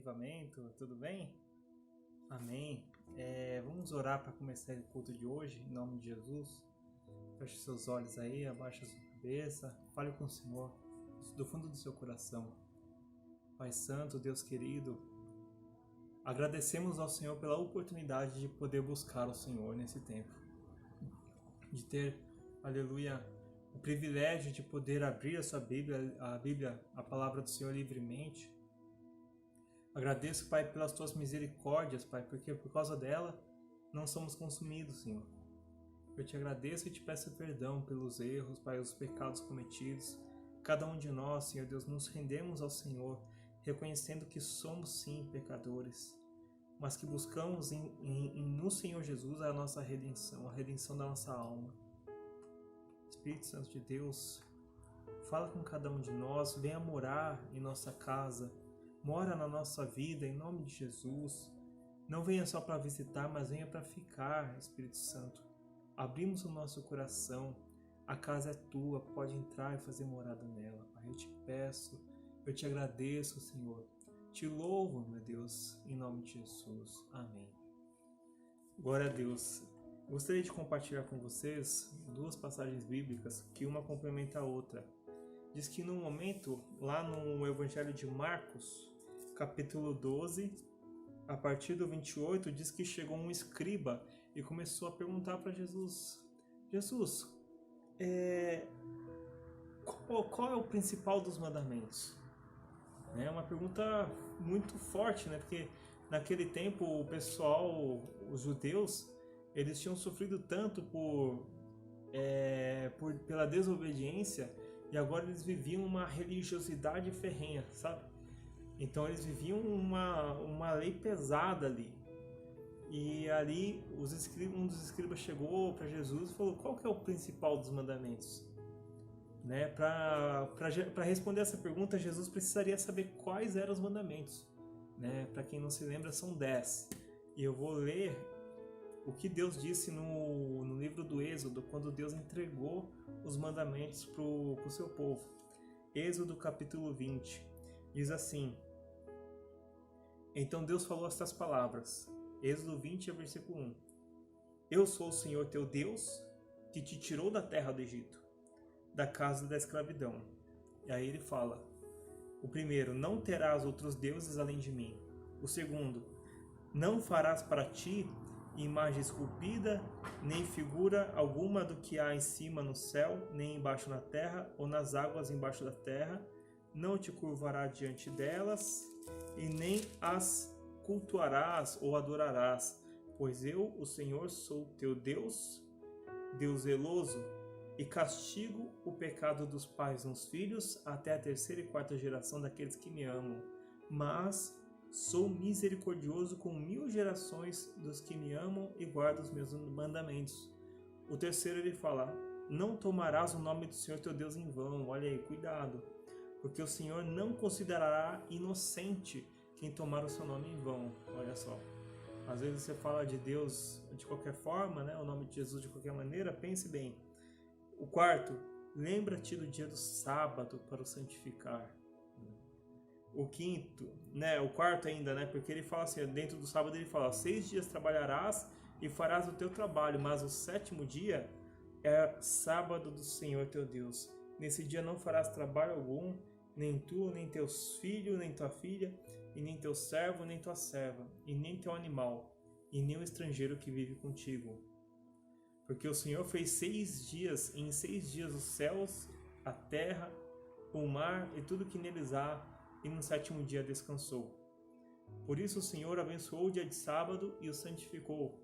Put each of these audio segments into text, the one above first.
Avivamento, tudo bem? Amém. Vamos orar para começar o culto de hoje, em nome de Jesus. Feche seus olhos aí, abaixe a sua cabeça, fale com o Senhor, do fundo do seu coração. Pai Santo, Deus querido, agradecemos ao Senhor pela oportunidade de poder buscar o Senhor nesse tempo. De ter, aleluia, o privilégio de poder abrir a sua Bíblia, a palavra do Senhor livremente. Agradeço, Pai, pelas tuas misericórdias, Pai, porque por causa dela não somos consumidos, Senhor. Eu te agradeço e te peço perdão pelos erros, Pai, os pecados cometidos. Cada um de nós, Senhor Deus, nos rendemos ao Senhor, reconhecendo que somos sim pecadores, mas que buscamos no Senhor Jesus a nossa redenção, a redenção da nossa alma. Espírito Santo de Deus, fala com cada um de nós, venha morar em nossa casa, mora na nossa vida, em nome de Jesus. Não venha só para visitar, mas venha para ficar, Espírito Santo. Abrimos o nosso coração, a casa é tua, pode entrar e fazer morada nela. Pai, eu te peço, eu te agradeço, Senhor. Te louvo, meu Deus, em nome de Jesus. Amém. Glória a Deus. Gostaria de compartilhar com vocês duas passagens bíblicas que uma complementa a outra. Diz que no momento, lá no Evangelho de Marcos, capítulo 12, a partir do 28, diz que chegou um escriba e começou a perguntar para Jesus: Jesus, qual é o principal dos mandamentos? É uma pergunta muito forte, né? Porque naquele tempo o pessoal, os judeus, eles tinham sofrido tanto pela desobediência e agora eles viviam uma religiosidade ferrenha, sabe? Então eles viviam uma lei pesada ali. E ali um dos escribas chegou para Jesus e falou: qual que é o principal dos mandamentos? Né? Para responder essa pergunta, Jesus precisaria saber quais eram os mandamentos. Né? Para quem não se lembra, são 10. E eu vou ler o que Deus disse no livro do Êxodo, quando Deus entregou os mandamentos para o seu povo. Êxodo capítulo 20, diz assim: Então Deus falou estas palavras, Êxodo 20, versículo 1. Eu sou o Senhor teu Deus, que te tirou da terra do Egito, da casa da escravidão. E aí ele fala, o primeiro, não terás outros deuses além de mim. O segundo, não farás para ti imagem esculpida, nem figura alguma do que há em cima no céu, nem embaixo na terra, ou nas águas embaixo da terra. Não te curvarás diante delas, e nem as cultuarás ou adorarás, pois eu, o Senhor, sou teu Deus, Deus zeloso, e castigo o pecado dos pais nos filhos, até a 3ª e 4ª geração daqueles que me amam. Mas sou misericordioso com 1000 gerações dos que me amam e guardam os meus mandamentos. O terceiro ele fala, não tomarás o nome do Senhor teu Deus em vão. Olha aí, cuidado, porque o Senhor não considerará inocente quem tomar o seu nome em vão. Olha só, às vezes você fala de Deus de qualquer forma, né? O nome de Jesus de qualquer maneira, pense bem. O quarto, lembra-te do dia do sábado para o santificar. O quinto, né? O quarto ainda, né? Porque ele fala assim, dentro do sábado ele fala, 6 dias trabalharás e farás o teu trabalho, mas o 7º dia é sábado do Senhor teu Deus. Nesse dia não farás trabalho algum, nem tu, nem teus filhos, nem tua filha, e nem teu servo, nem tua serva, e nem teu animal, e nem o estrangeiro que vive contigo. Porque o Senhor fez 6 dias, e em 6 dias os céus, a terra, o mar e tudo que neles há, e no 7º dia descansou. Por isso o Senhor abençoou o dia de sábado e o santificou.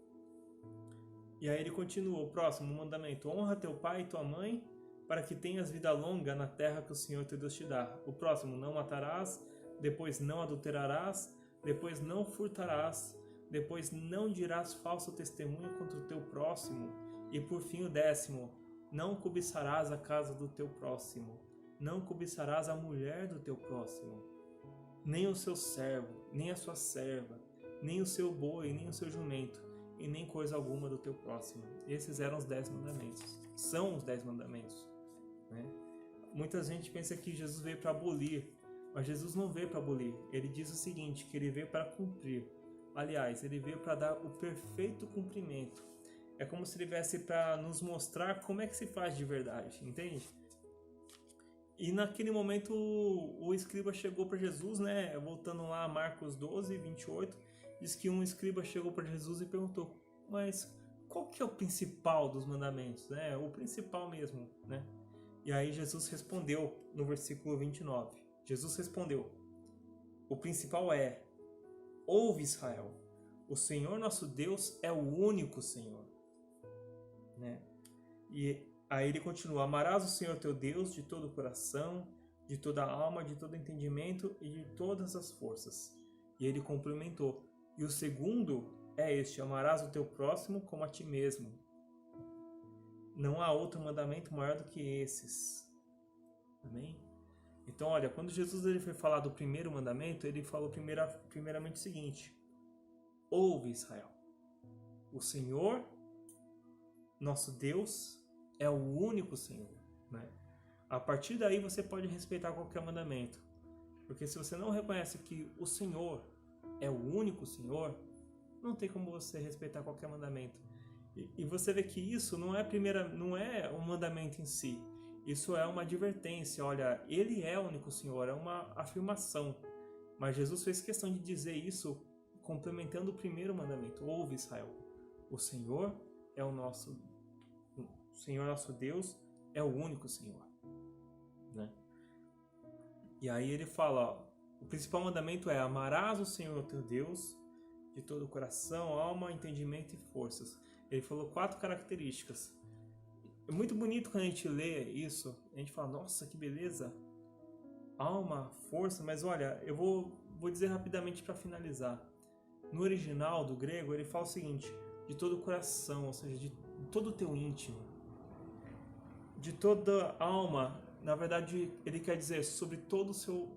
E aí ele continua, o próximo mandamento, honra teu pai e tua mãe, para que tenhas vida longa na terra que o Senhor teu Deus te dá. O próximo, não matarás, depois não adulterarás, depois não furtarás, depois não dirás falso testemunho contra o teu próximo. E por fim o 10º, não cobiçarás a casa do teu próximo, não cobiçarás a mulher do teu próximo, nem o seu servo, nem a sua serva, nem o seu boi, nem o seu jumento, e nem coisa alguma do teu próximo. Esses eram os 10 mandamentos, são os 10 mandamentos. Né? Muita gente pensa que Jesus veio para abolir, Mas Jesus não veio para abolir. Ele diz o seguinte, que ele veio para cumprir. Aliás, ele veio para dar o perfeito cumprimento. É como se ele viesse para nos mostrar como é que se faz de verdade, entende? E naquele momento o escriba chegou para Jesus, né? Voltando lá a Marcos 12, 28, diz que um escriba chegou para Jesus e perguntou, mas qual que é o principal dos mandamentos, né? O principal mesmo, né? E aí Jesus respondeu no versículo 29. Jesus respondeu, o principal é, ouve Israel, o Senhor nosso Deus é o único Senhor, né? E aí ele continua, amarás o Senhor teu Deus de todo o coração, de toda a alma, de todo entendimento e de todas as forças. E ele complementou, e o segundo é este, amarás o teu próximo como a ti mesmo. Não há outro mandamento maior do que esses. Amém? Então, olha, quando Jesus ele foi falar do primeiro mandamento, ele falou primeiramente o seguinte, ouve Israel, o Senhor, nosso Deus, é o único Senhor, né? A partir daí você pode respeitar qualquer mandamento, porque se você não reconhece que o Senhor é o único Senhor, não tem como você respeitar qualquer mandamento. E você vê que isso não é um mandamento em si, isso é uma advertência. Olha, ele é o único Senhor, é uma afirmação, mas Jesus fez questão de dizer isso complementando o primeiro mandamento, ouve Israel, o Senhor é o Senhor nosso Deus é o único Senhor, né? E aí ele fala, ó, o principal mandamento é amarás o Senhor teu Deus de todo o coração, alma, entendimento e forças. Ele falou 4 características. É muito bonito quando a gente lê isso, a gente fala, nossa, que beleza, alma, força, mas olha, eu vou dizer rapidamente para finalizar. No original do grego ele fala o seguinte, de todo o coração, ou seja, de todo o teu íntimo, de toda alma. Na verdade ele quer dizer sobre todo o seu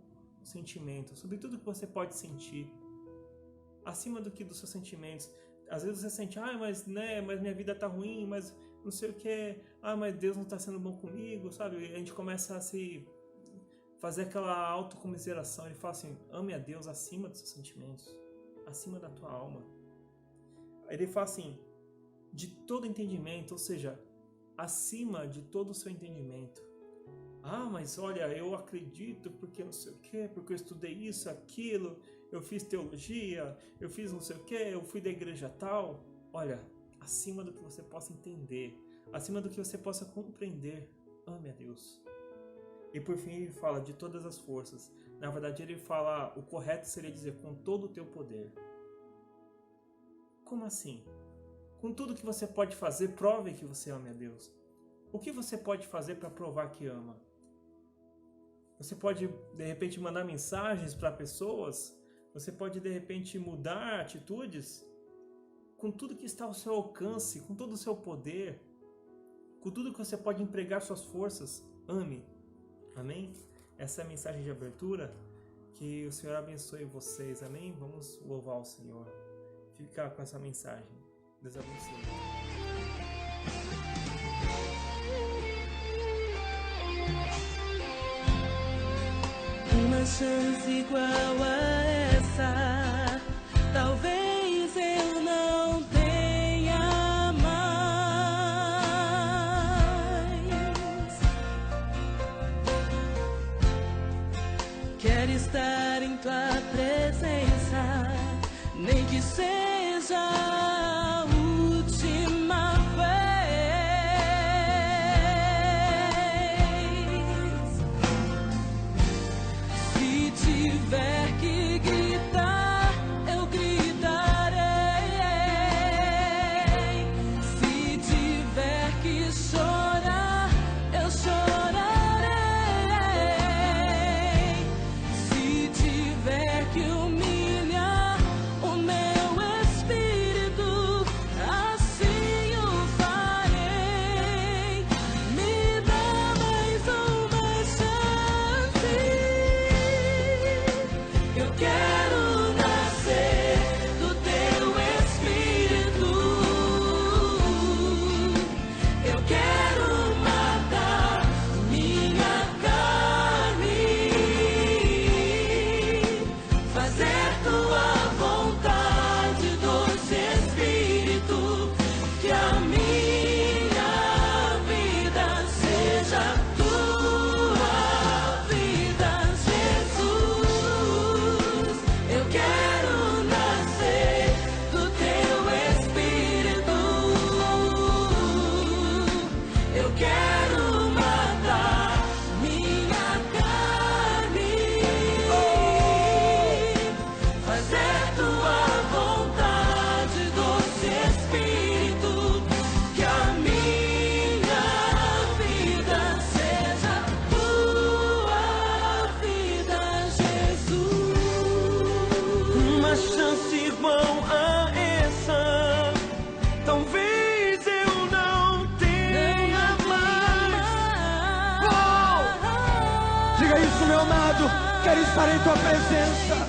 sentimento, sobre tudo que você pode sentir, acima do que dos seus sentimentos. Às vezes você sente, mas minha vida tá ruim, mas não sei o que, mas Deus não tá sendo bom comigo, sabe? E a gente começa a se fazer aquela autocomiseração. Ele fala assim, ame a Deus acima dos seus sentimentos, acima da tua alma. Ele fala assim, de todo entendimento, ou seja, acima de todo o seu entendimento. Mas olha, eu acredito porque não sei o que, porque eu estudei isso, aquilo, eu fiz teologia, eu fiz não sei o que, eu fui da igreja tal. Olha, acima do que você possa entender, acima do que você possa compreender, ame a Deus. E por fim ele fala de todas as forças. Na verdade ele fala, o correto seria dizer com todo o teu poder. Como assim? Com tudo que você pode fazer, prove que você ama a Deus. O que você pode fazer para provar que ama? Você pode, de repente, mandar mensagens para pessoas? Você pode, de repente, mudar atitudes? Com tudo que está ao seu alcance, com todo o seu poder, com tudo que você pode empregar suas forças, ame. Amém? Essa é a mensagem de abertura. Que o Senhor abençoe vocês. Amém? Vamos louvar o Senhor. Fica com essa mensagem. Deus abençoe. Uma chance igual a essa, talvez eu não tenha mais. Quero estar em tua presença, nem que seja a última vez. Se tiver que gritar uma chance igual a essa. Talvez eu não tenha mais. Diga isso, meu amado. Quero estar em tua presença.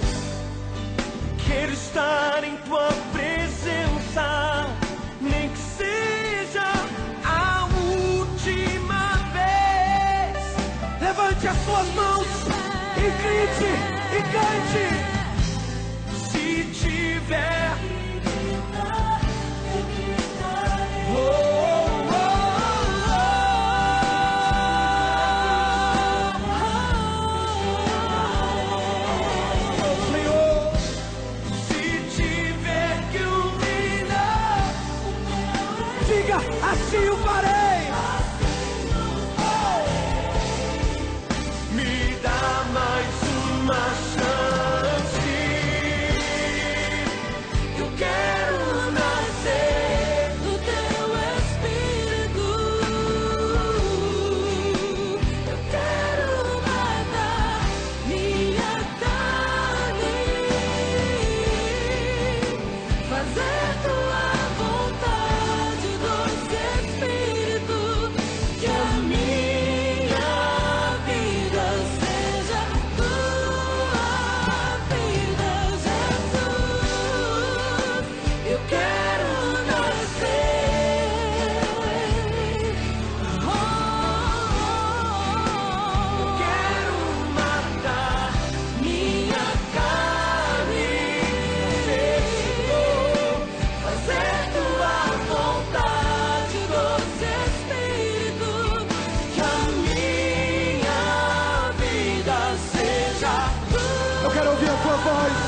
Quero estar em tua presença. Nem que seja a última vez. Levante as suas mãos e grite e cante. Se tiver assim o farei. Me dá mais uma chance. Eu quero nascer do teu Espírito. Eu quero matar minha carne, fazer tua vontade, doce Espírito, que a minha vida seja tua vida, Jesus. Eu quero nascer. Eu quero matar minha carne, Senhor, Fazer tua vontade, doce Espírito, que a minha vida seja tua. Eu quero ouvir a tua voz.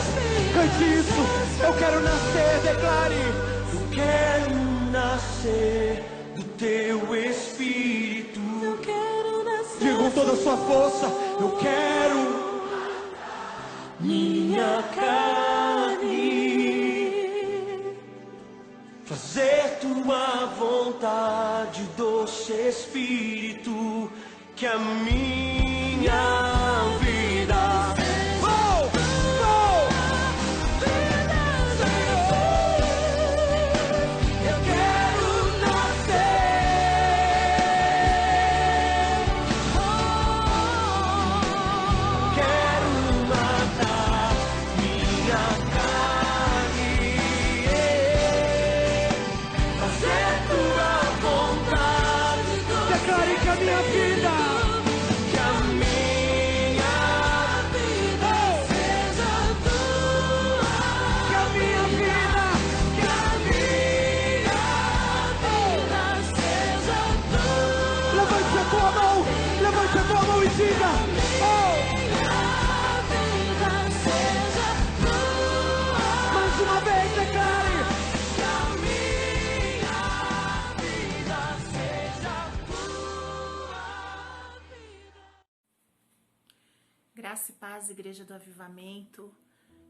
Cante isso. Eu quero nascer, declare. Eu quero nascer do teu Espírito. eu quero nascer. Diga com toda a sua força. Eu quero minha carne, fazer tua vontade, doce Espírito, que a minha vida. Eu quero nascer. Quero matar minha carne, fazer tua vontade. Declare que a minha vida, que a minha vida Seja tua, que a minha vida, que a minha vida seja tua, levante a tua mão e diga: oh! minha vida seja tua, Mais uma vez, declare. que a minha vida seja tua vida. Graça e paz, Igreja do Avivamento.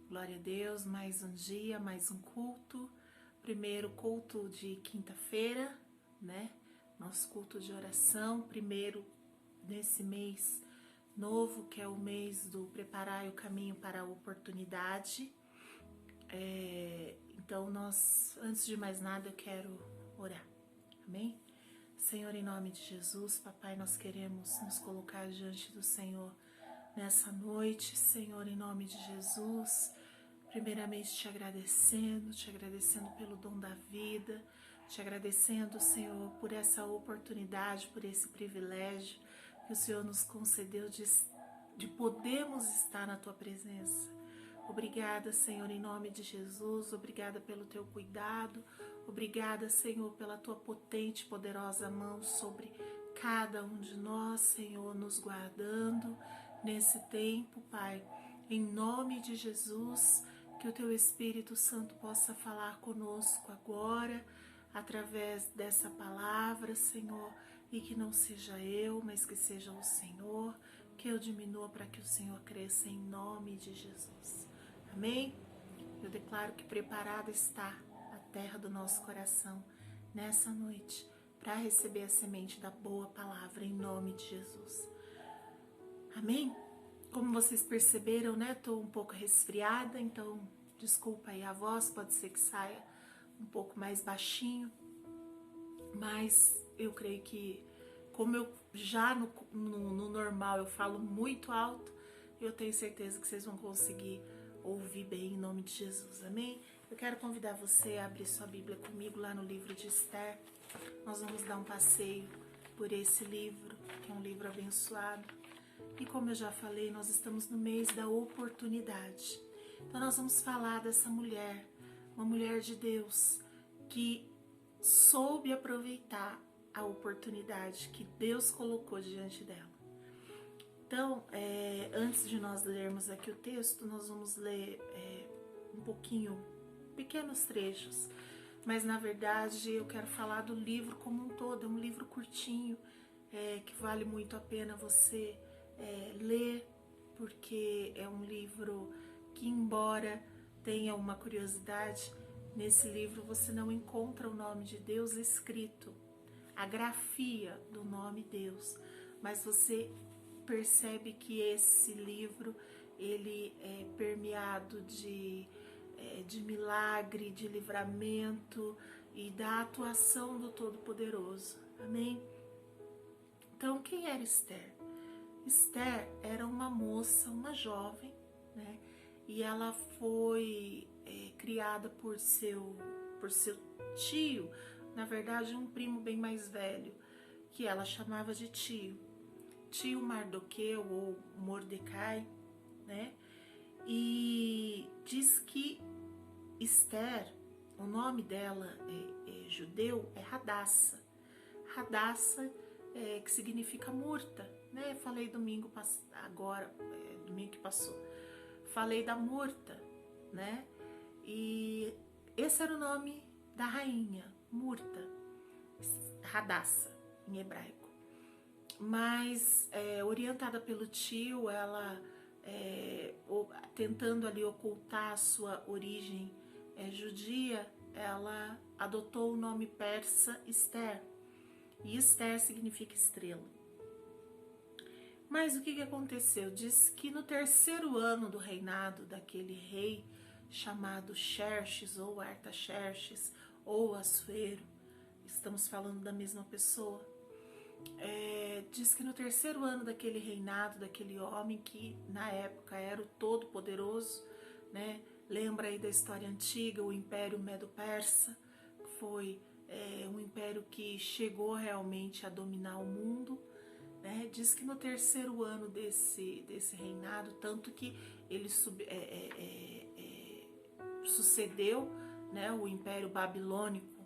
Glória a Deus, mais um dia, mais um culto. Primeiro culto de quinta-feira, né? Nosso culto de oração, primeiro nesse mês novo, que é o mês do preparar o caminho para a oportunidade. Então, antes de mais nada, eu quero orar. Amém? Senhor, em nome de Jesus, Papai, nós queremos nos colocar diante do Senhor nessa noite, Senhor, em nome de Jesus. Primeiramente te agradecendo pelo dom da vida, te agradecendo, Senhor, por essa oportunidade, por esse privilégio que o Senhor nos concedeu de podermos estar na tua presença. Obrigada, Senhor, em nome de Jesus, obrigada pelo teu cuidado, obrigada, Senhor, pela tua potente, poderosa mão sobre cada um de nós, Senhor, nos guardando nesse tempo, Pai. Em nome de Jesus, que o teu Espírito Santo possa falar conosco agora, através dessa palavra, Senhor, e que não seja eu, mas que seja o Senhor, que eu diminua para que o Senhor cresça, em nome de Jesus. Amém? Eu declaro que preparada está a terra do nosso coração nessa noite para receber a semente da boa palavra, em nome de Jesus. Amém? Como vocês perceberam, né? Tô um pouco resfriada, então Desculpa aí, a voz pode ser que saia um pouco mais baixinho, mas eu creio que, como eu já no normal eu falo muito alto, eu tenho certeza que vocês vão conseguir ouvir bem em nome de Jesus, amém? Eu quero convidar você a abrir sua Bíblia comigo lá no livro de Esther. Nós vamos dar um passeio por esse livro, que é um livro abençoado. E como eu já falei, nós estamos no mês da oportunidade. Então nós vamos falar dessa mulher, uma mulher de Deus, que soube aproveitar a oportunidade que Deus colocou diante dela. Então, antes de nós lermos aqui o texto, nós vamos ler um pouquinho, pequenos trechos, mas na verdade eu quero falar do livro como um todo. É um livro curtinho, que vale muito a pena você ler, porque é um livro que, embora tenha uma curiosidade, nesse livro você não encontra o nome de Deus escrito, a grafia do nome Deus, mas você percebe que esse livro ele é permeado de milagre, de livramento e da atuação do Todo-Poderoso, amém? Então, quem era Esther? Esther era uma moça, uma jovem, né? E ela foi criada por seu tio, na verdade um primo bem mais velho, que ela chamava de tio Mardoqueu ou Mordecai, né? E diz que Esther, o nome dela judeu é Radassa. Radassa que significa murta, né? Falei domingo que passou. Falei da murta, né? E esse era o nome da rainha, Murta, Radassa, em hebraico. Mas, orientada pelo tio, ela, tentando ali ocultar a sua origem judia, ela adotou o nome persa Esther. E Esther significa estrela. Mas o que aconteceu? Diz que no 3º ano do reinado daquele rei chamado Xerxes ou Artaxerxes ou Assuero, estamos falando da mesma pessoa, diz que no 3º ano daquele reinado, daquele homem que na época era o Todo-Poderoso, né? Lembra aí da história antiga, o Império Medo-Persa, que foi um império que chegou realmente a dominar o mundo. Diz que no 3º ano desse reinado, tanto que ele sucedeu, né, o Império Babilônico,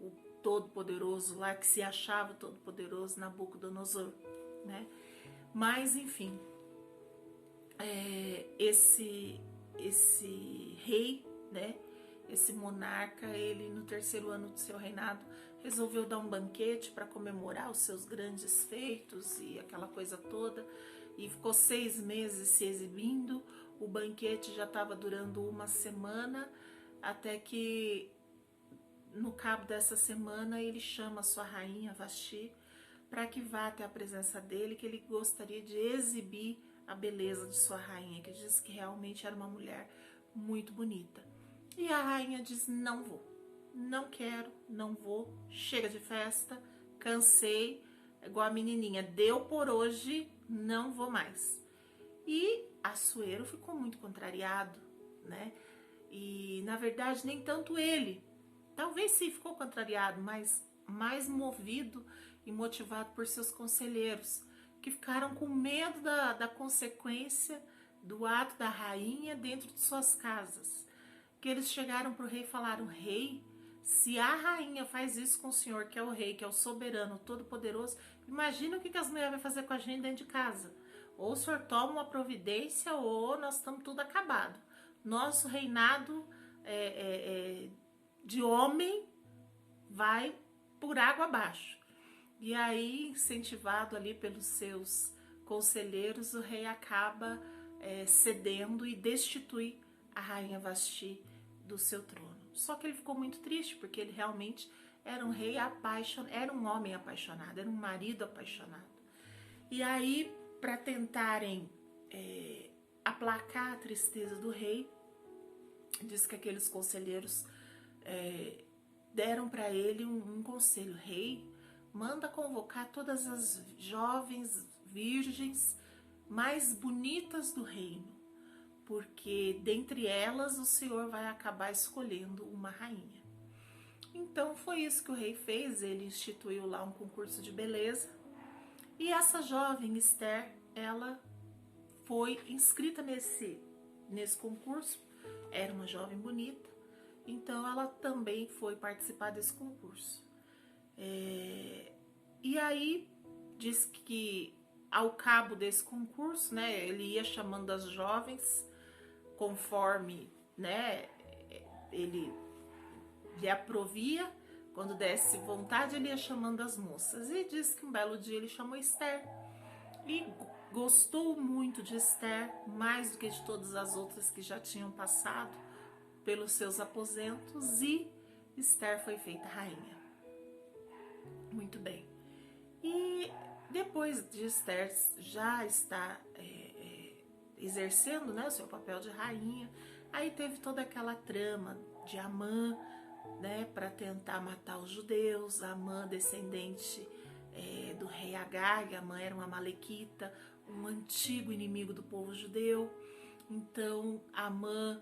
o Todo-Poderoso lá, que se achava Todo-Poderoso, Nabucodonosor, né? Mas, enfim, esse rei, né, esse monarca, ele no 3º ano do seu reinado resolveu dar um banquete para comemorar os seus grandes feitos e aquela coisa toda, e ficou 6 meses se exibindo. O banquete já estava durando uma semana, até que no cabo dessa semana ele chama a sua rainha Vasti para que vá até a presença dele, que ele gostaria de exibir a beleza de sua rainha, que diz que realmente era uma mulher muito bonita. E a rainha diz: não vou, não quero, não vou, chega de festa, cansei, igual a menininha, deu por hoje, não vou mais. E Assuero ficou muito contrariado, né? E na verdade nem tanto ele, talvez sim ficou contrariado, mas mais movido e motivado por seus conselheiros, que ficaram com medo da consequência do ato da rainha dentro de suas casas. Que eles chegaram para o rei e falaram: rei, se a rainha faz isso com o senhor, que é o rei, que é o soberano, o todo-poderoso, imagina o que as mulheres vão fazer com a gente dentro de casa. Ou o senhor toma uma providência, ou nós estamos tudo acabado. Nosso reinado de homem vai por água abaixo. E aí, incentivado ali pelos seus conselheiros, o rei acaba cedendo e destitui a rainha Vasti do seu trono. Só que ele ficou muito triste, porque ele realmente era um rei apaixonado, era um homem apaixonado, era um marido apaixonado. E aí, para tentarem aplacar a tristeza do rei, diz que aqueles conselheiros deram para ele um conselho: rei, manda convocar todas as jovens virgens mais bonitas do reino, porque dentre elas o Senhor vai acabar escolhendo uma rainha. Então foi isso que o rei fez. Ele instituiu lá um concurso de beleza, e essa jovem Esther, ela foi inscrita nesse concurso. Era uma jovem bonita, então ela também foi participar desse concurso. E aí diz que ao cabo desse concurso, né, ele ia chamando as jovens conforme, né, ele lhe aprovia. Quando desse vontade, ele ia chamando as moças. E diz que um belo dia ele chamou Esther e gostou muito de Esther, mais do que de todas as outras que já tinham passado pelos seus aposentos, e Esther foi feita rainha. Muito bem. E depois de Esther já estar exercendo, né, o seu papel de rainha, aí teve toda aquela trama de Amã, né, para tentar matar os judeus. Amã, descendente do rei Agag. Amã era uma amalequita, um antigo inimigo do povo judeu. Então Amã,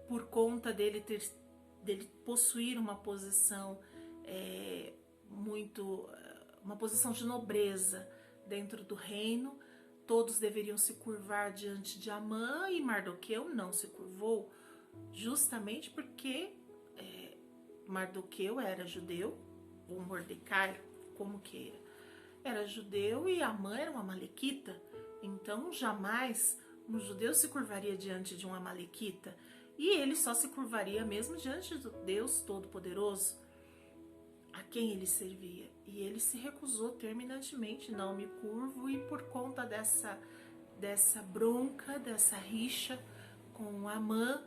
por conta dele possuir uma posição uma posição de nobreza dentro do reino, todos deveriam se curvar diante de Amã, e Mardoqueu não se curvou, justamente porque Mardoqueu era judeu, ou Mordecai, como queira, era judeu, e Amã era uma amalequita. Então jamais um judeu se curvaria diante de um amalequita, e ele só se curvaria mesmo diante do Deus Todo-Poderoso, a quem ele servia. E ele se recusou terminantemente: não me curvo. E por conta dessa bronca, dessa rixa com Amã,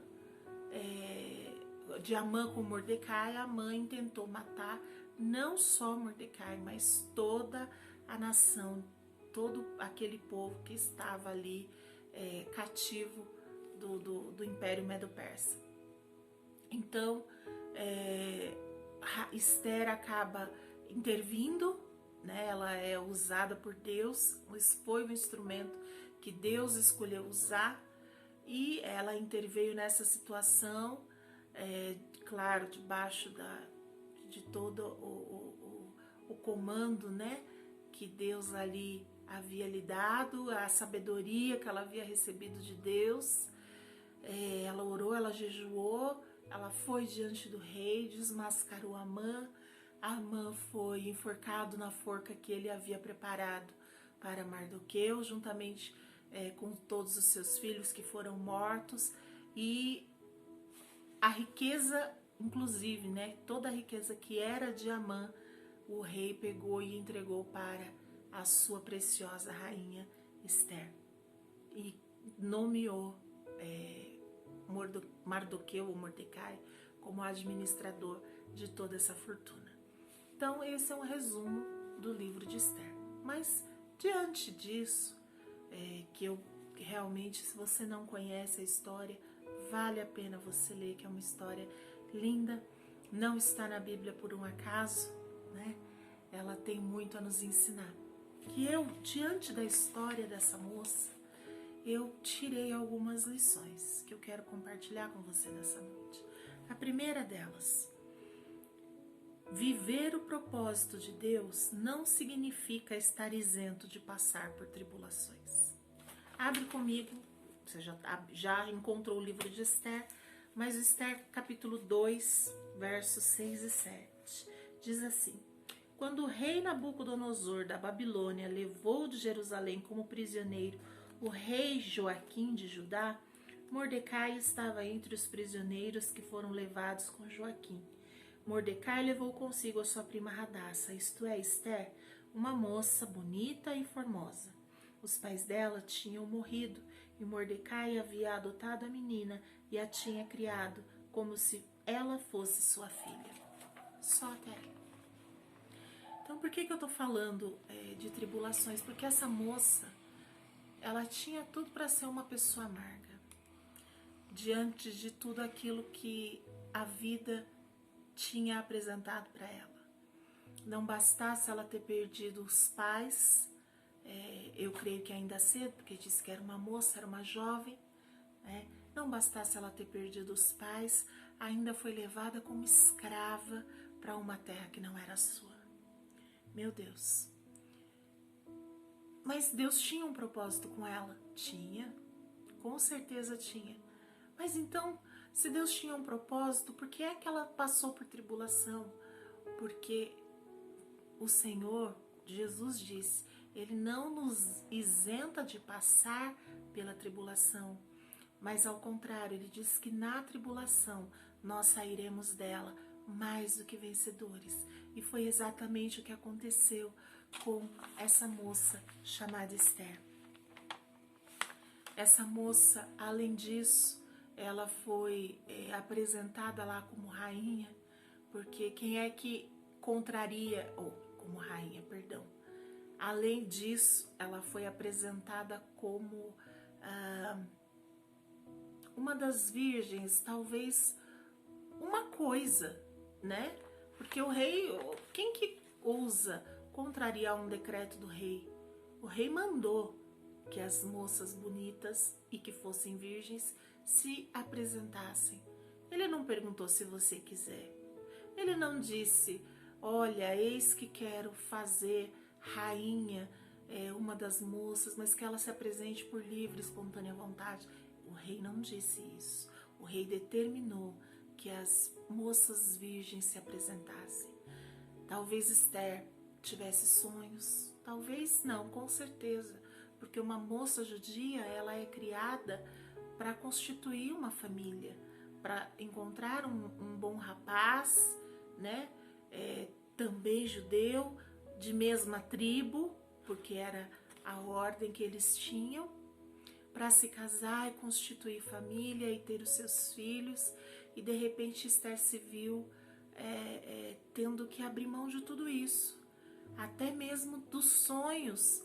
de Amã com Mordecai, Amã intentou matar não só Mordecai, mas toda a nação, todo aquele povo que estava ali cativo do Império Medo-Persa. Então Esther acaba intervindo, né? Ela é usada por Deus, foi um instrumento que Deus escolheu usar, e ela interveio nessa situação, claro, debaixo de todo o comando, né, que Deus ali havia lhe dado, a sabedoria que ela havia recebido de Deus. Ela orou, ela jejuou, ela foi diante do rei, desmascarou Amã. Amã foi enforcado na forca que ele havia preparado para Mardoqueu, juntamente com todos os seus filhos que foram mortos. E a riqueza, inclusive, né, toda a riqueza que era de Amã, o rei pegou e entregou para a sua preciosa rainha Esther, e nomeou Mardoqueu ou Mordecai como administrador de toda essa fortuna. Então esse é um resumo do livro de Esther. Mas diante disso, que eu realmente, se você não conhece a história, vale a pena você ler, que é uma história linda, não está na Bíblia por um acaso, né? Ela tem muito a nos ensinar. Que eu, diante da história dessa moça, eu tirei algumas lições que eu quero compartilhar com você nessa noite. A primeira delas: viver o propósito de Deus não significa estar isento de passar por tribulações. Abre comigo, você já encontrou o livro de Esther, mas Esther capítulo 2, versos 6 e 7. Diz assim: quando o rei Nabucodonosor da Babilônia levou de Jerusalém como prisioneiro o rei Joaquim de Judá, Mordecai estava entre os prisioneiros que foram levados com Joaquim. Mordecai levou consigo a sua prima Radassa, isto é, Esther, uma moça bonita e formosa. Os pais dela tinham morrido e Mordecai havia adotado a menina e a tinha criado como se ela fosse sua filha. Só até aí. Então, por que eu tô falando de tribulações? Porque essa moça, ela tinha tudo para ser uma pessoa amarga. diante de tudo aquilo que a vida tinha apresentado para ela. Não bastasse ela ter perdido os pais, eu creio que ainda cedo, porque disse que era uma moça, era uma jovem, né? Não bastasse ela ter perdido os pais, ainda foi levada como escrava para uma terra que não era sua. Meu Deus. Mas Deus tinha um propósito com ela? Tinha, com certeza tinha. Mas então, se Deus tinha um propósito, por que é que ela passou por tribulação? Porque o Senhor, Jesus disse, Ele não nos isenta de passar pela tribulação, mas ao contrário, Ele diz que na tribulação nós sairemos dela mais do que vencedores. E foi exatamente o que aconteceu com essa moça chamada Esther. Essa moça, além disso, ela foi apresentada lá como rainha, porque quem é que contraria, como rainha, perdão. Além disso, ela foi apresentada como uma das virgens, talvez uma coisa, né? Porque o rei, quem que ousa contrariar um decreto do rei? O rei mandou que as moças bonitas e que fossem virgens se apresentassem. Ele não perguntou se você quiser. Ele não disse, olha, eis que quero fazer rainha uma das moças, mas que ela se apresente por livre e espontânea vontade. O rei não disse isso. O rei determinou que as moças virgens se apresentassem. Talvez Esther tivesse sonhos, talvez não, com certeza, porque uma moça judia, ela é criada para constituir uma família, para encontrar um bom rapaz, né? Também judeu, de mesma tribo, porque era a ordem que eles tinham, para se casar e constituir família e ter os seus filhos. E de repente Esther se viu tendo que abrir mão de tudo isso, até mesmo dos sonhos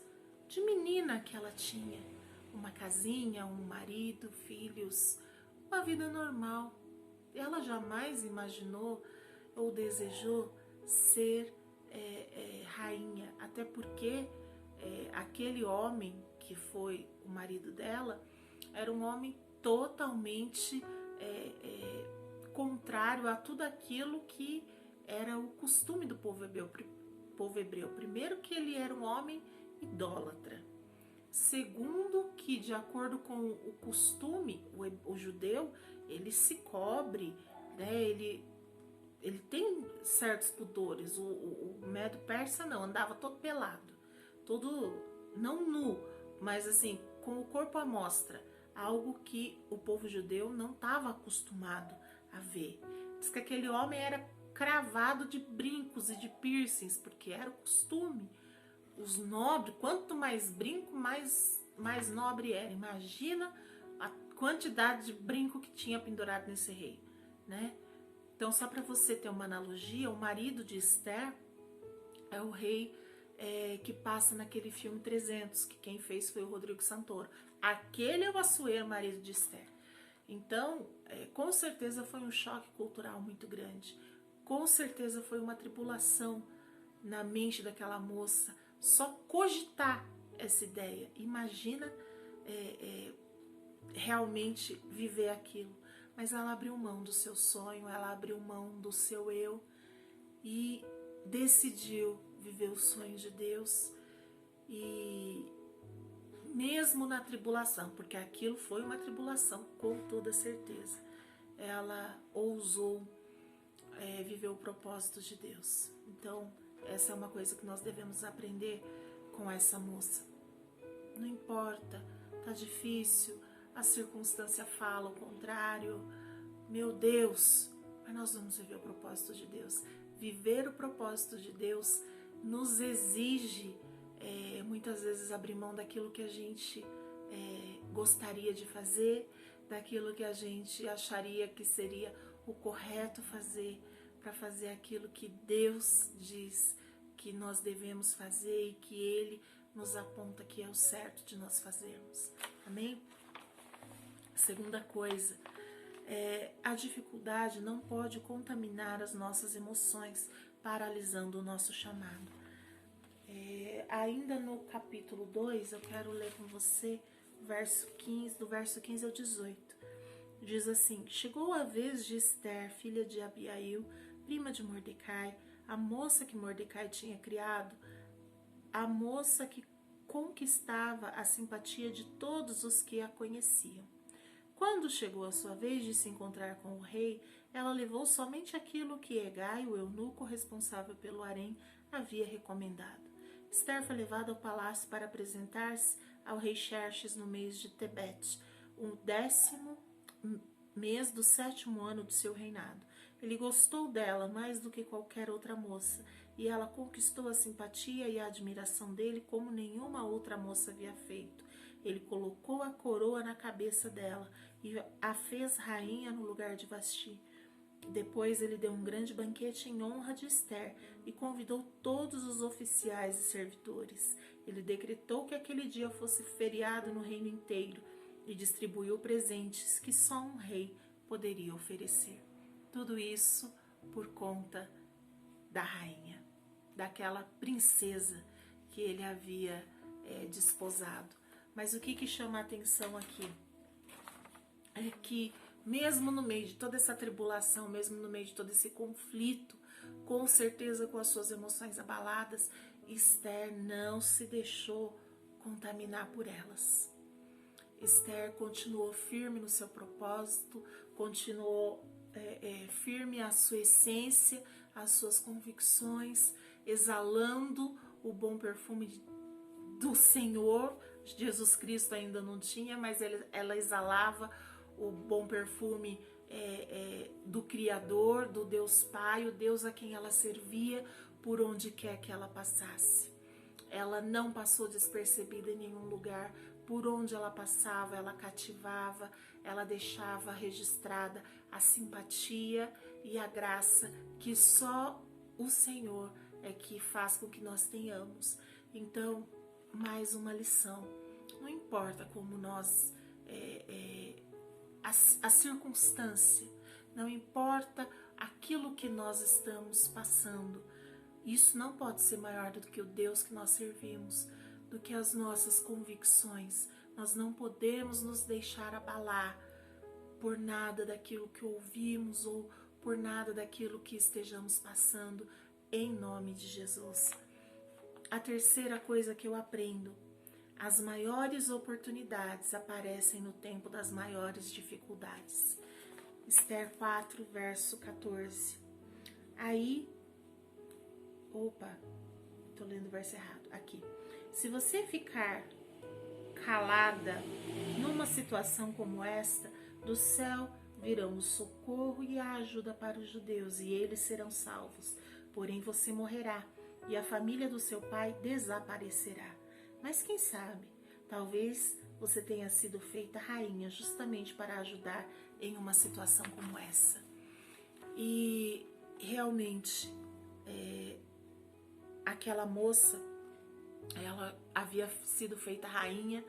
de menina que ela tinha, uma casinha, um marido, filhos, uma vida normal. Ela jamais imaginou ou desejou ser rainha, até porque aquele homem que foi o marido dela era um homem totalmente contrário a tudo aquilo que era o costume do povo hebreu. Primeiro, que ele era um homem idólatra. Segundo, que de acordo com o costume, o judeu, ele se cobre, né? Ele tem certos pudores. O Medo Persa não, andava todo pelado, todo, não nu, mas assim, com o corpo à mostra, algo que o povo judeu não estava acostumado a ver. Diz que aquele homem era cravado de brincos e de piercings, porque era o costume. Os nobres, quanto mais brinco, mais nobre era. Imagina a quantidade de brinco que tinha pendurado nesse rei, né? Então, só para você ter uma analogia, o marido de Esther é o rei que passa naquele filme 300, que quem fez foi o Rodrigo Santoro. Aquele é o Assuero, marido de Esther. Então, com certeza foi um choque cultural muito grande. Com certeza foi uma tribulação na mente daquela moça. Só cogitar essa ideia. Imagina realmente viver aquilo. Mas ela abriu mão do seu sonho, ela abriu mão do seu eu e decidiu viver os sonhos de Deus. E mesmo na tribulação, porque aquilo foi uma tribulação, com toda certeza, ela ousou viver o propósito de Deus. Então, essa é uma coisa que nós devemos aprender com essa moça. Não importa, tá difícil, a circunstância fala o contrário, meu Deus, mas nós vamos viver o propósito de Deus. Viver o propósito de Deus nos exige muitas vezes abrir mão daquilo que a gente gostaria de fazer, daquilo que a gente acharia que seria o correto fazer, para fazer aquilo que Deus diz que nós devemos fazer e que Ele nos aponta que é o certo de nós fazermos. Amém? Segunda coisa, A dificuldade não pode contaminar as nossas emoções, paralisando o nosso chamado. Ainda no capítulo 2, eu quero ler com você do verso 15 ao 18. Diz assim: chegou a vez de Esther, filha de Abiail, prima de Mordecai, a moça que Mordecai tinha criado, a moça que conquistava a simpatia de todos os que a conheciam. Quando chegou a sua vez de se encontrar com o rei, ela levou somente aquilo que Hegai, o eunuco responsável pelo harém, havia recomendado. Esther foi levada ao palácio para apresentar-se ao rei Xerxes no mês de Tebete, o 10º mês do 7º ano do seu reinado. Ele gostou dela mais do que qualquer outra moça, e ela conquistou a simpatia e a admiração dele como nenhuma outra moça havia feito. Ele colocou a coroa na cabeça dela e a fez rainha no lugar de Vasti. Depois ele deu um grande banquete em honra de Esther e convidou todos os oficiais e servidores. Ele decretou que aquele dia fosse feriado no reino inteiro e distribuiu presentes que só um rei poderia oferecer. Tudo isso por conta da rainha, daquela princesa que ele havia desposado. Mas o que chama a atenção aqui é que mesmo no meio de toda essa tribulação, mesmo no meio de todo esse conflito, com certeza com as suas emoções abaladas, Esther não se deixou contaminar por elas. Esther continuou firme no seu propósito, continuou firme a sua essência, as suas convicções, exalando o bom perfume do Senhor. Jesus Cristo ainda não tinha, mas ela exalava o bom perfume do Criador, do Deus Pai, o Deus a quem ela servia por onde quer que ela passasse. Ela não passou despercebida em nenhum lugar. Por onde ela passava, ela cativava, ela deixava registrada a simpatia e a graça que só o Senhor é que faz com que nós tenhamos. Então, mais uma lição. Não importa como nós... a circunstância, não importa aquilo que nós estamos passando. Isso não pode ser maior do que o Deus que nós servimos, do que as nossas convicções. Nós não podemos nos deixar abalar por nada daquilo que ouvimos ou por nada daquilo que estejamos passando, em nome de Jesus. A terceira coisa que eu aprendo: as maiores oportunidades aparecem no tempo das maiores dificuldades. Esther 4, verso 14. Tô lendo o verso errado, aqui. Se você ficar calada numa situação como esta, do céu virão o socorro e a ajuda para os judeus, e eles serão salvos. Porém você morrerá, e a família do seu pai desaparecerá. Mas quem sabe, talvez você tenha sido feita rainha justamente para ajudar em uma situação como essa. E realmente, aquela moça, ela havia sido feita rainha,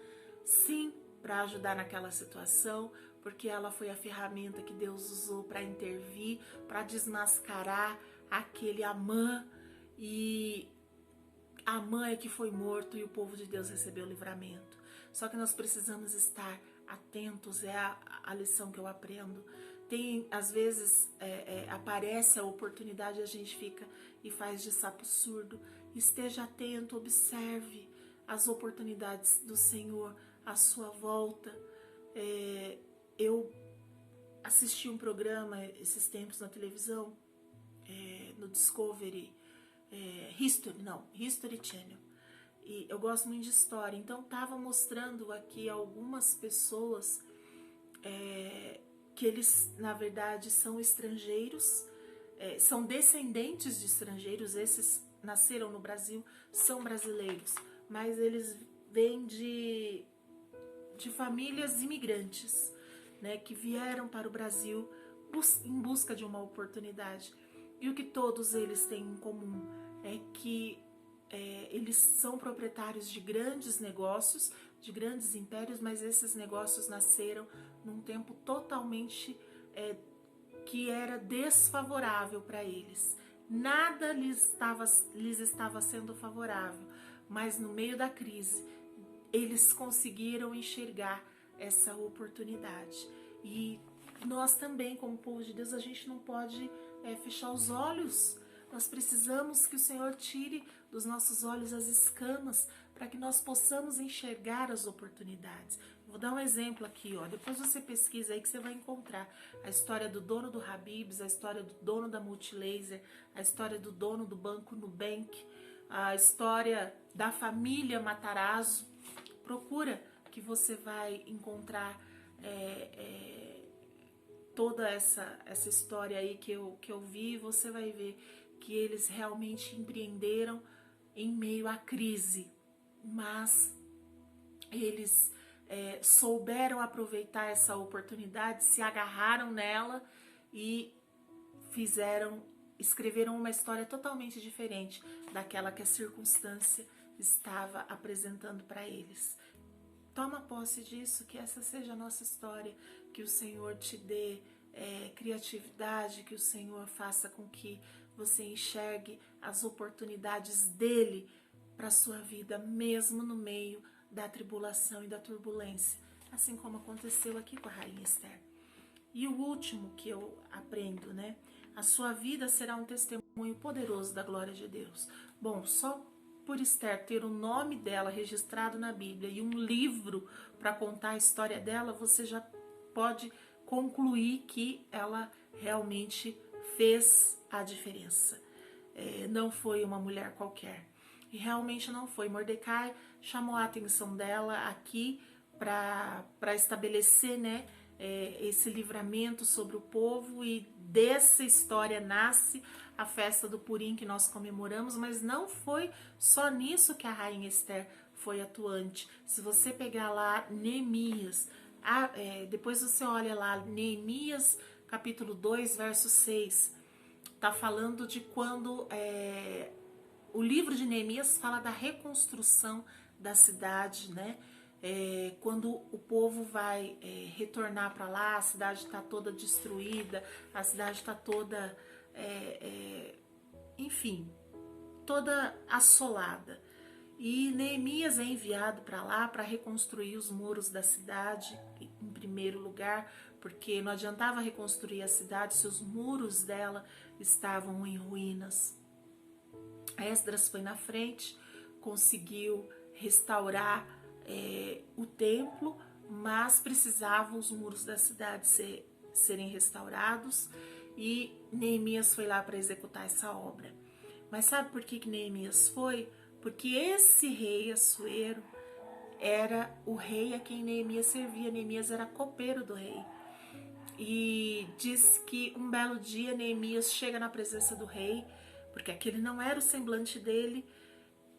sim, para ajudar naquela situação, porque ela foi a ferramenta que Deus usou para intervir, para desmascarar aquele Amã, e Amã é que foi morto e o povo de Deus recebeu o livramento. Só que nós precisamos estar atentos, é a lição que eu aprendo. Às vezes aparece a oportunidade e a gente fica e faz de sapo surdo. Esteja atento, observe as oportunidades do Senhor à sua volta. Eu assisti um programa esses tempos na televisão, no Discovery, History Channel. E eu gosto muito de história, então estava mostrando aqui algumas pessoas que eles, na verdade, são estrangeiros, são descendentes de estrangeiros. Esses nasceram no Brasil, são brasileiros, mas eles vêm de famílias imigrantes, né, que vieram para o Brasil em busca de uma oportunidade. E o que todos eles têm em comum é que eles são proprietários de grandes negócios, de grandes impérios, mas esses negócios nasceram num tempo totalmente que era desfavorável para eles. Nada lhes estava sendo favorável, mas no meio da crise, eles conseguiram enxergar essa oportunidade. E nós também, como povo de Deus, a gente não pode fechar os olhos. Nós precisamos que o Senhor tire dos nossos olhos as escamas para que nós possamos enxergar as oportunidades. Vou dar um exemplo aqui, ó. Depois você pesquisa aí que você vai encontrar a história do dono do Habib's, a história do dono da Multilaser, a história do dono do banco Nubank, a história da família Matarazzo. Procura que você vai encontrar toda essa história aí que eu vi. Você vai ver que eles realmente empreenderam em meio à crise, mas eles souberam aproveitar essa oportunidade, se agarraram nela e escreveram uma história totalmente diferente daquela que a circunstância estava apresentando para eles. Toma posse disso, que essa seja a nossa história, que o Senhor te dê criatividade, que o Senhor faça com que você enxergue as oportunidades dele para a sua vida, mesmo no meio da tribulação e da turbulência, assim como aconteceu aqui com a rainha Esther. E o último que eu aprendo, né? A sua vida será um testemunho poderoso da glória de Deus. Bom, só por Esther ter o nome dela registrado na Bíblia e um livro para contar a história dela, você já pode concluir que ela realmente fez a diferença. Não foi uma mulher qualquer. E realmente não foi. Mordecai chamou a atenção dela aqui para estabelecer, né, esse livramento sobre o povo, e dessa história nasce a festa do Purim que nós comemoramos, mas não foi só nisso que a rainha Esther foi atuante. Se você pegar lá Neemias, depois você olha lá Neemias capítulo 2, verso 6, tá falando de quando o livro de Neemias fala da reconstrução da cidade, né? Quando o povo vai retornar para lá, a cidade está toda destruída, a cidade está toda, enfim, toda assolada. E Neemias é enviado para lá para reconstruir os muros da cidade, em primeiro lugar, porque não adiantava reconstruir a cidade se os muros dela estavam em ruínas. Esdras foi na frente, conseguiu restaurar o templo, mas precisavam os muros da cidade serem restaurados, e Neemias foi lá para executar essa obra. Mas sabe por que Neemias foi? Porque esse rei Assuero era o rei a quem Neemias servia. Neemias era copeiro do rei. E diz que um belo dia Neemias chega na presença do rei, porque aquele não era o semblante dele.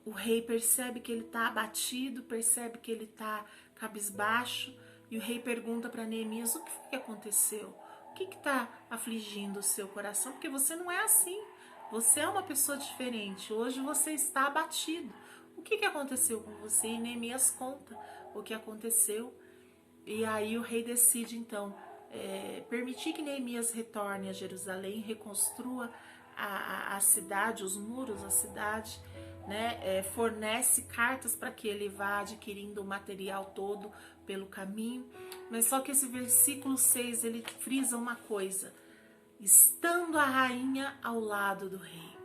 O rei percebe que ele está abatido, percebe que ele está cabisbaixo, e o rei pergunta para Neemias: o que aconteceu? O que está afligindo o seu coração? Porque você não é assim, você é uma pessoa diferente, hoje você está abatido. O que aconteceu com você? E Neemias conta o que aconteceu, e aí o rei decide então permitir que Neemias retorne a Jerusalém, reconstrua a cidade, os muros da cidade, né? Fornece cartas para que ele vá adquirindo o material todo pelo caminho. Mas só que esse versículo 6, ele frisa uma coisa: estando a rainha ao lado do rei.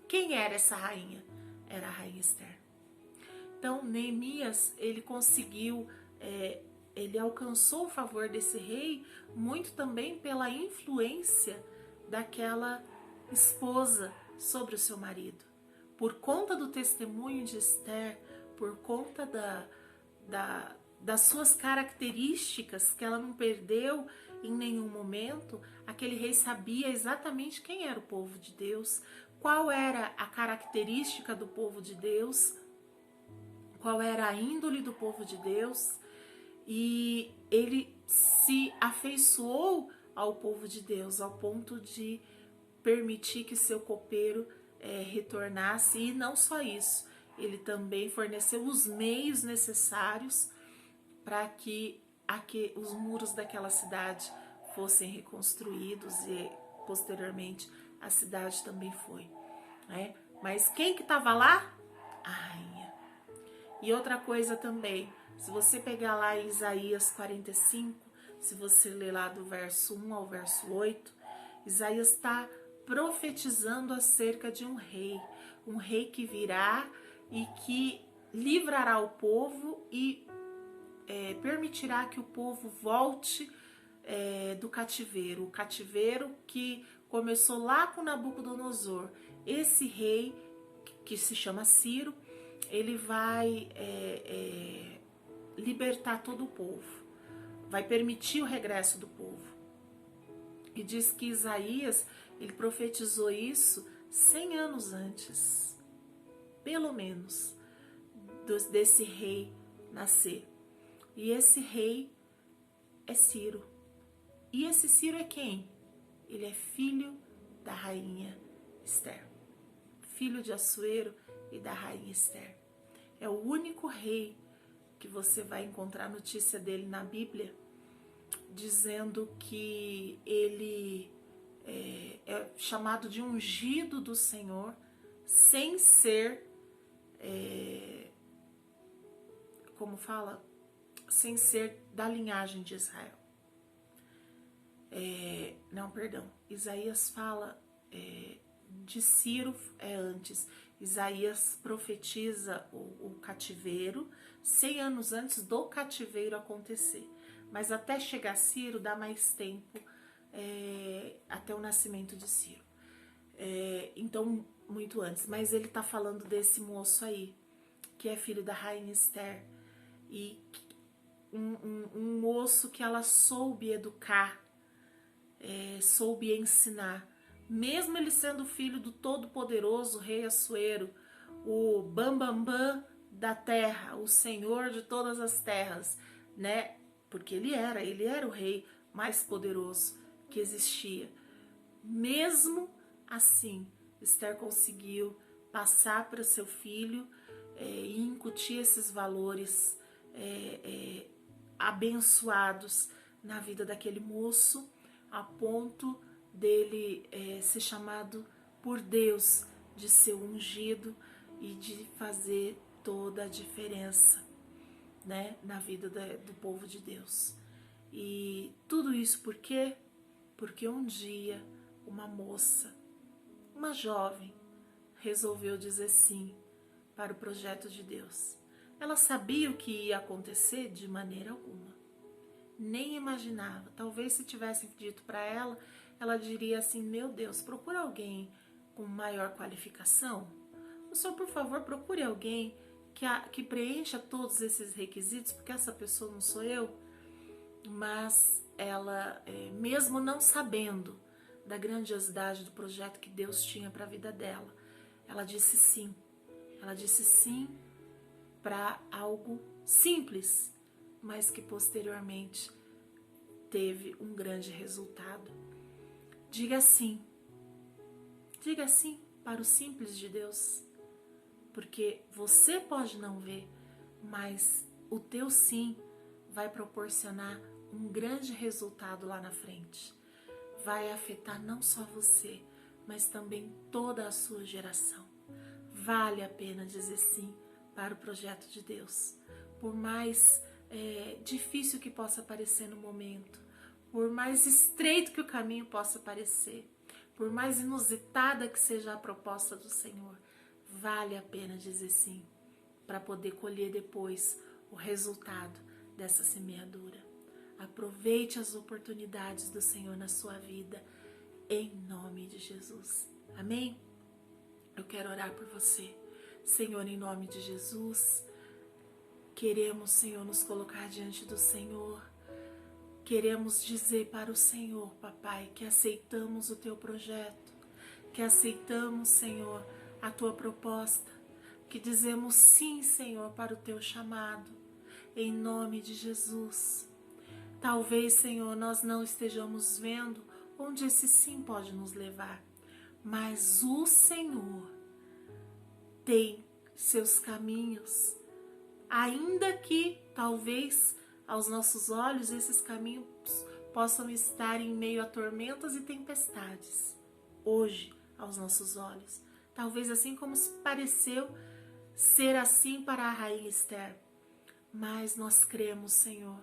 Quem era essa rainha? Era a rainha Esther. Então Neemias, ele conseguiu, ele alcançou o favor desse rei muito também pela influência daquela esposa sobre o seu marido. Por conta do testemunho de Esther, por conta das suas características que ela não perdeu em nenhum momento, aquele rei sabia exatamente quem era o povo de Deus, qual era a característica do povo de Deus, qual era a índole do povo de Deus, e ele se afeiçoou ao povo de Deus ao ponto de permitir que seu copeiro retornasse. E não só isso, ele também forneceu os meios necessários para que os muros daquela cidade fossem reconstruídos e posteriormente a cidade também foi, né? Mas quem que estava lá? A rainha. E outra coisa também, se você pegar lá em Isaías 45, se você ler lá do verso 1 ao verso 8, Isaías está profetizando acerca de um rei que virá e que livrará o povo e permitirá que o povo volte do cativeiro. O cativeiro que começou lá com Nabucodonosor. Esse rei, que se chama Ciro, ele vai libertar todo o povo, vai permitir o regresso do povo. E diz que Isaías, ele profetizou isso 100 anos antes, pelo menos, desse rei nascer. E esse rei é Ciro. E esse Ciro é quem? Ele é filho da rainha Ester, filho de Assuero e da rainha Ester. É o único rei que você vai encontrar notícia dele na Bíblia, dizendo que ele é chamado de ungido do Senhor, sem ser, como fala, sem ser da linhagem de Israel. Isaías fala de Ciro antes. Isaías profetiza o cativeiro 100 anos antes do cativeiro acontecer. Mas até chegar Ciro dá mais tempo, até o nascimento de Ciro. Então, muito antes. Mas ele está falando desse moço aí, que é filho da rainha Ester. E um moço que ela soube educar, soube ensinar. Mesmo ele sendo filho do todo-poderoso rei Assuero, o bambambam da terra, o senhor de todas as terras, né? Porque ele era o rei mais poderoso que existia. Mesmo assim, Ester conseguiu passar para seu filho e incutir esses valores abençoados na vida daquele moço, a ponto dele ser chamado por Deus, de ser ungido e de fazer toda a diferença, né, na vida do povo de Deus. E tudo isso por quê? Porque um dia uma moça, uma jovem, resolveu dizer sim para o projeto de Deus. Ela sabia o que ia acontecer? De maneira alguma. Nem imaginava. Talvez se tivessem dito para ela, ela diria assim: meu Deus, procura alguém com maior qualificação. O senhor, por favor, procure alguém que preencha todos esses requisitos, porque essa pessoa não sou eu. Mas ela, mesmo não sabendo da grandiosidade do projeto que Deus tinha para a vida dela, ela disse sim. Ela disse sim para algo simples, mas que posteriormente teve um grande resultado. Diga sim para o simples de Deus, porque você pode não ver, mas o teu sim vai proporcionar um grande resultado lá na frente. Vai afetar não só você, mas também toda a sua geração. Vale a pena dizer sim para o projeto de Deus. Por mais difícil que possa parecer no momento, por mais estreito que o caminho possa parecer, por mais inusitada que seja a proposta do Senhor, vale a pena dizer sim, para poder colher depois o resultado dessa semeadura. Aproveite as oportunidades do Senhor na sua vida, em nome de Jesus. Amém? Eu quero orar por você. Senhor, em nome de Jesus, queremos, Senhor, nos colocar diante do Senhor. Queremos dizer para o Senhor, papai, que aceitamos o teu projeto, que aceitamos, Senhor, a tua proposta, que dizemos sim, Senhor, para o teu chamado, em nome de Jesus. Talvez, Senhor, nós não estejamos vendo onde esse sim pode nos levar, mas o Senhor tem seus caminhos, ainda que talvez aos nossos olhos esses caminhos possam estar em meio a tormentas e tempestades, hoje, aos nossos olhos. Talvez assim como se pareceu ser assim para a rainha Esther. Mas nós cremos, Senhor,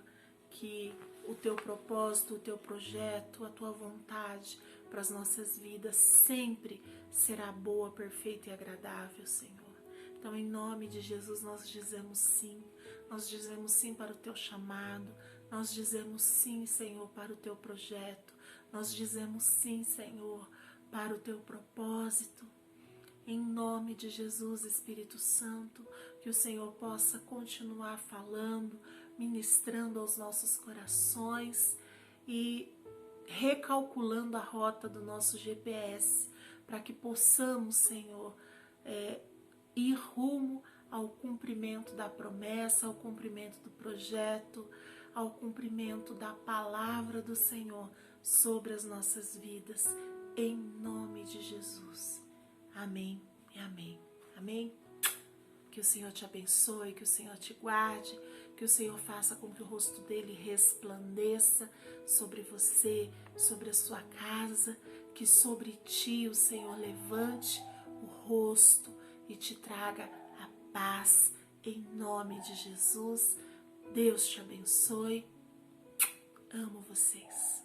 que o teu propósito, o teu projeto, a tua vontade para as nossas vidas sempre será boa, perfeita e agradável, Senhor. Então, em nome de Jesus, nós dizemos sim. Nós dizemos sim para o teu chamado. Nós dizemos sim, Senhor, para o teu projeto. Nós dizemos sim, Senhor, para o teu propósito. Em nome de Jesus, Espírito Santo, que o Senhor possa continuar falando, ministrando aos nossos corações e recalculando a rota do nosso GPS, para que possamos, Senhor, ir rumo ao cumprimento da promessa, ao cumprimento do projeto, ao cumprimento da palavra do Senhor sobre as nossas vidas, em nome de Jesus. Amém e amém. Amém? Que o Senhor te abençoe, que o Senhor te guarde, que o Senhor faça com que o rosto dele resplandeça sobre você, sobre a sua casa, que sobre ti o Senhor levante o rosto e te traga a paz, em nome de Jesus. Deus te abençoe. Amo vocês.